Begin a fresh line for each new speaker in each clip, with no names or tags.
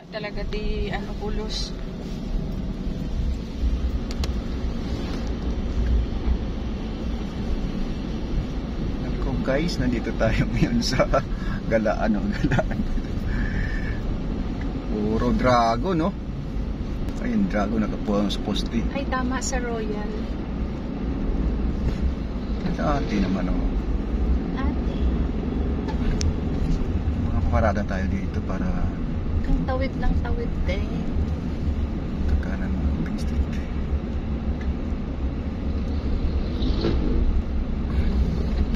Talaga di ano pulos.
Ako guys, nandito tayo ngayon sa galaan. Puro dragon, no? Ayun, dragon nakapuha sa poste.
Ay, tama sa Royal.
Sa ate naman, no?
Ate.
Makaparada tayo dito para
Kang tawid ng tawid din.
kakanan ng Big Street.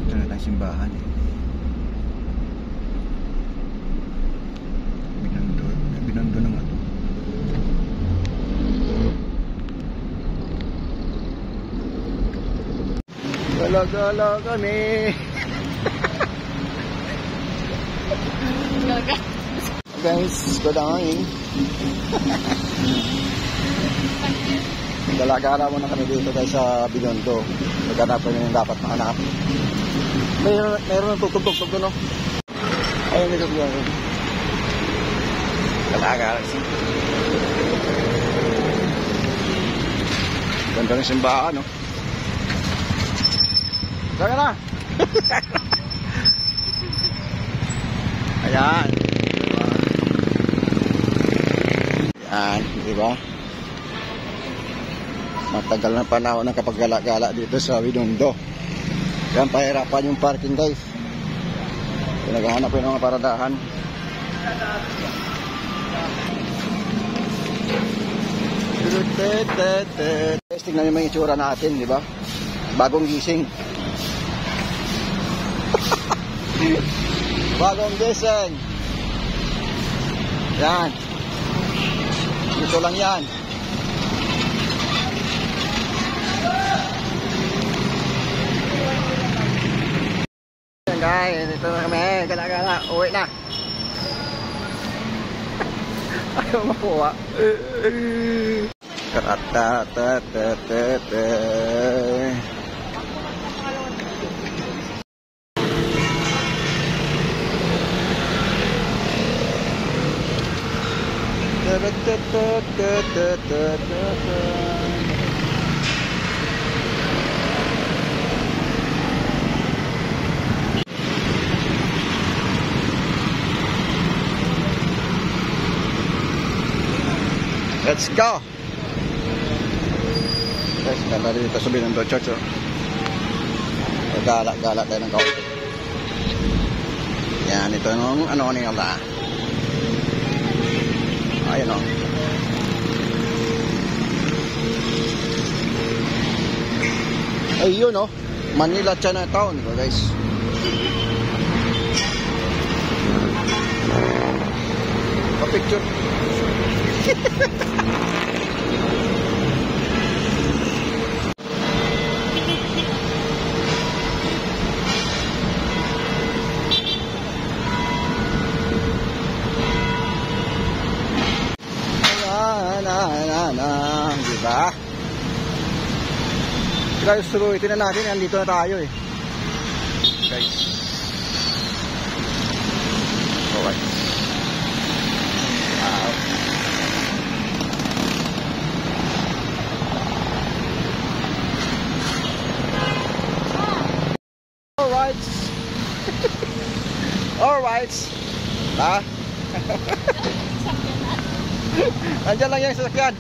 Ito na tayong simbahan. Binondo ng ato. Gala-gala kami. Guys, godain. Gala-gala muna kami dito guys sa Binondo. Naghanap kami yung dapat mahanap. Mayroon ng tugtog-tugtog doon, no? Ayun, may tugtog doon. Gala-gala siya. Ganda ng simbahan, no? Saka na! Ayan. Ayan, diba? Matagal na panahon na kapag gala-gala dito sa Binondo. Yan, pahirapan yung parking guys. Pinaghahanap ko yung mga paradahan. Tingnan yung mga itsura natin, diba? Bagong gising. Bagong gising. Yan. Dito lang yan. Yan guys, dito na kami. Gala-gala. Uwi na. Ayaw makuha. Karata-ta-ta-ta-ta. Let's go. Guys, ganda dito sa Binondo Church, oh. Gala-gala tayo ng kaunti. Yan, ito nung ano ni Allah. Ayan, oh. Ayun, oh. Manila Chinatown, diba, guys? Pa-picture. Diba? Guys, suruitin na natin. Andito na tayo eh. Guys. Alright. Wow. Alright. Alright. Ha? Nandiyan lang yung sasakyan.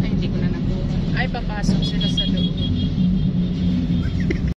Ay, hindi ko na nakuha. Ay, papasok sila sa loob.